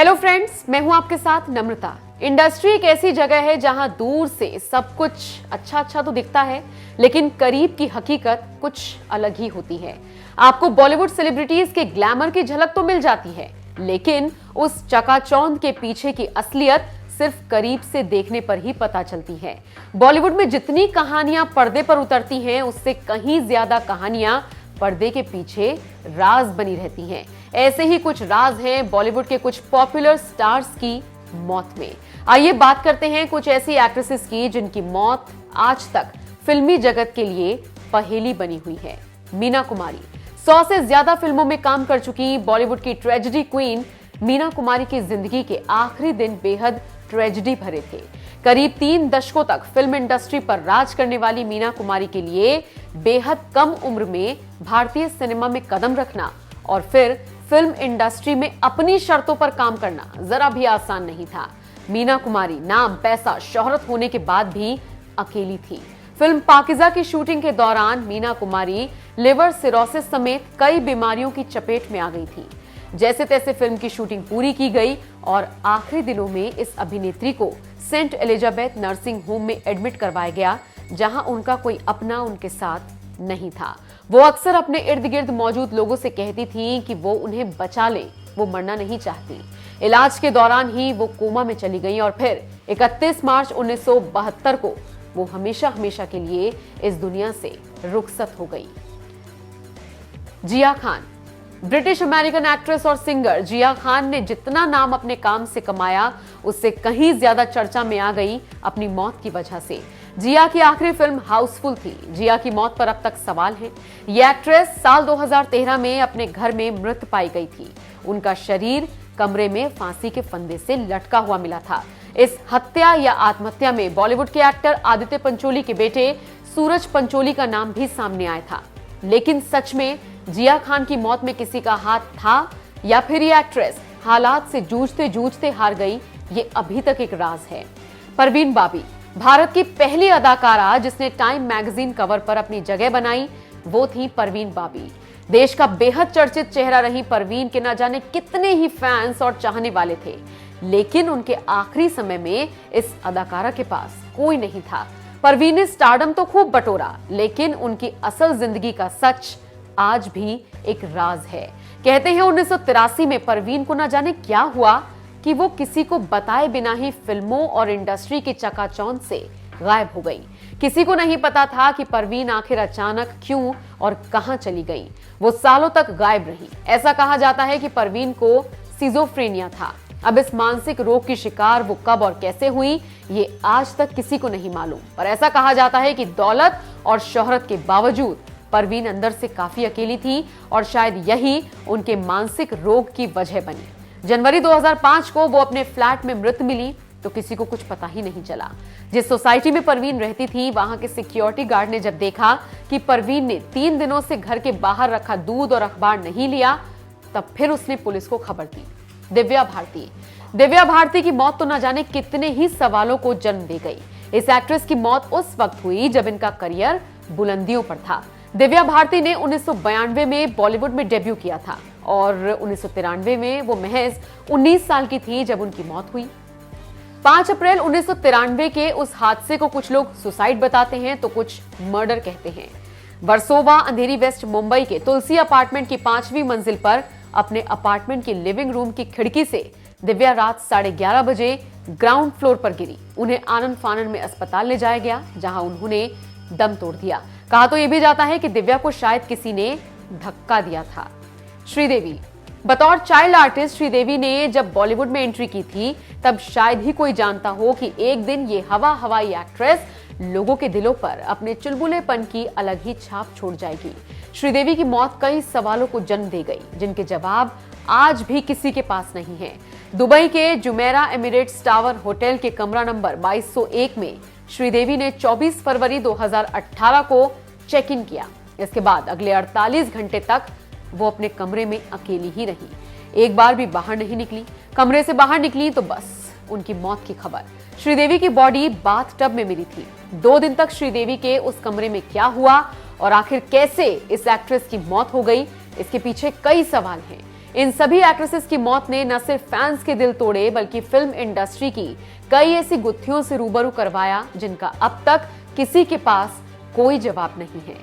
Hello friends, मैं हूं आपके साथ नम्रता। इंडस्ट्री एक ऐसी जगह है जहां दूर से सब कुछ अच्छा तो दिखता है, लेकिन करीब की हकीकत कुछ अलग ही होती है। आपको बॉलीवुड सेलिब्रिटीज के ग्लैमर की झलक तो मिल जाती है, लेकिन उस चकाचौंध के पीछे की असलियत सिर्फ करीब से देखने पर ही पता चलती है। बॉलीवुड में जितनी कहानियां पर्दे पर उतरती हैं, उससे कहीं ज्यादा कहानियां पर्दे के पीछे राज बनी रहती हैं। ऐसे ही कुछ राज हैं बॉलीवुड के कुछ पॉपुलर स्टार्स की मौत में। आइए बात करते हैं कुछ ऐसी एक्ट्रेसेस की जिनकी मौत आज तक फिल्मी जगत के लिए पहेली बनी हुई है। मीना कुमारी 100 से ज्यादा फिल्मों में काम कर चुकी बॉलीवुड की ट्रेजेडी क्वीन मीना कुमारी की जिंदगी के आखिरी दिन बेहद ट्रेजेडी भरे थे। करीब 3 दशकों तक फिल्म इंडस्ट्री पर राज करने वाली मीना कुमारी के लिए बेहद कम उम्र में भारतीय सिनेमा में कदम रखना और फिर फिल्म इंडस्ट्री में अपनी शर्तों पर काम करना जरा भी आसान नहीं था। मीना कुमारी नाम, पैसा, शोहरत होने के बाद भी अकेली थी। फिल्म पाकिजा की शूटिंग के दौरान मीना कुमारी लिवर सिरोसिस समेत कई बीमारियों की चपेट में आ गई थी। जैसे तैसे फिल्म की शूटिंग पूरी की गई और आखिरी दिनों में इस अभिनेत्री को सेंट एलिजाबेथ नर्सिंग होम में एडमिट करवाया गया, जहां उनका कोई अपना उनके साथ नहीं था। वो अक्सर अपने इर्द गिर्द मौजूद लोगों से कहती थी कि वो उन्हें बचा ले, वो मरना नहीं चाहती। इलाज के दौरान ही वो कोमा में चली गई और फिर 31 मार्च 1972 को वो हमेशा हमेशा के लिए इस दुनिया से रुखसत हो गई। जिया खान ब्रिटिश अमेरिकन एक्ट्रेस और सिंगर जिया खान ने जितना नाम अपने काम से कमाया, उससे कहीं ज्यादा चर्चा में आ गई अपनी मौत की वजह से। जिया की आखिरी फिल्म हाउसफुल थी। जिया की मौत पर अब तक सवाल हैं। ये एक्ट्रेस साल 2013 में अपने घर में मृत पाई गई थी। उनका शरीर कमरे में फांसी के फंदे से लटका हुआ मिला था। इस हत्या या आत्महत्या में बॉलीवुड के एक्टर आदित्य पंचोली के बेटे सूरज पंचोली का नाम भी सामने आया था। लेकिन सच में जिया खान की मौत में किसी का हाथ था या फिर ये एक्ट्रेस हालात से जूझते जूझते हार गई, ये अभी तक एक राज है। परवीन बाबी भारत की पहली अदाकारा जिसने टाइम मैगजीन कवर पर अपनी जगह बनाई, वो थी परवीन बाबी। देश का बेहद चर्चित चेहरा रही परवीन के न जाने कितने ही फैंस और चाहने वाले थे, लेकिन उनके आखिरी समय में इस अदाकारा के पास कोई नहीं था। परवीन ने स्टारडम तो खूब बटोरा, लेकिन उनकी असल जिंदगी का सच आज भी एक राज है। कहते हैं 1983 में परवीन को न जाने क्या हुआ कि वो किसी को बताए बिना ही फिल्मों और इंडस्ट्री के चकाचौंध से गायब हो गई। किसी को नहीं पता था कि परवीन आखिर अचानक क्यों और कहां चली गई। वो सालों तक गायब रही। ऐसा कहा जाता है कि परवीन को सिजोफ्रेनिया था। अब इस मानसिक रोग की शिकार वो कब और कैसे हुई, ये आज तक किसी को नहीं मालूम। पर ऐसा कहा जाता है कि दौलत और शोहरत के बावजूद परवीन अंदर से काफी अकेली थी और शायद यही उनके मानसिक रोग की वजह बनी। जनवरी 2005 को वो अपने फ्लैट में मृत मिली तो किसी को कुछ पता ही नहीं चला। जिस सोसाइटी में परवीन रहती थी, वहां के सिक्योरिटी गार्ड ने जब देखा कि परवीन ने 3 दिनों से घर के बाहर रखा दूध और अखबार नहीं लिया, तब फिर उसने पुलिस को खबर दी। दिव्या भारती की मौत तो न जाने कितने ही सवालों को जन्म दे गई। इस एक्ट्रेस की मौत उस वक्त हुई जब इनका करियर बुलंदियों पर था। दिव्या भारती ने 1992 में बॉलीवुड में डेब्यू किया था और 1993 में वो महज 19 साल की थी जब उनकी मौत हुई। 5 अप्रैल 1993 के उस हादसे को कुछ लोग सुसाइड बताते हैं तो कुछ मर्डर कहते हैं। वर्सोवा, अंधेरी वेस्ट मुंबई के तुलसी अपार्टमेंट की 5वीं मंजिल पर अपने अपार्टमेंट की लिविंग रूम की खिड़की से दिव्या रात 11:30 बजे ग्राउंड फ्लोर पर गिरी। उन्हें आनंद फानन में अस्पताल ले जाया गया, जहां उन्होंने दम तोड़ दिया। कहा तो यह भी जाता है कि दिव्या को शायद किसी ने धक्का दिया था। श्रीदेवी बतौर चाइल्ड आर्टिस्ट श्रीदेवी ने जब बॉलीवुड में एंट्री की थी, तब शायद ही कोई जानता हो कि एक दिन ये हवाई एक्ट्रेस लोगों के दिलों पर अपने चुलबुलेपन की अलग ही छाप छोड़ जाएगी। श्रीदेवी की मौत कई सवालों को जन्म दे गई, जिनके जवाब आज भी किसी के पास नहीं है। दुबई के जुमेरा एमिरेट्स टावर होटल के कमरा नंबर 2201 में श्रीदेवी ने 24 फरवरी 2018 को चेक इन किया। इसके बाद अगले 48 घंटे तक वो अपने कमरे में अकेली ही रही। एक बार भी बाहर नहीं निकली। कमरे से बाहर निकली तो बस उनकी मौत की खबर। श्रीदेवी की बॉडी बाथ टब में मिली थी। 2 दिन तक श्रीदेवी के उस कमरे में क्या हुआ और आखिर कैसे इस एक्ट्रेस की मौत हो गई, इसके पीछे कई सवाल हैं। इन सभी एक्ट्रेसेस की मौत ने न सिर्फ फैंस के दिल तोड़े बल्कि फिल्म इंडस्ट्री की कई ऐसी गुत्थियों से रूबरू करवाया जिनका अब तक किसी के पास कोई जवाब नहीं है।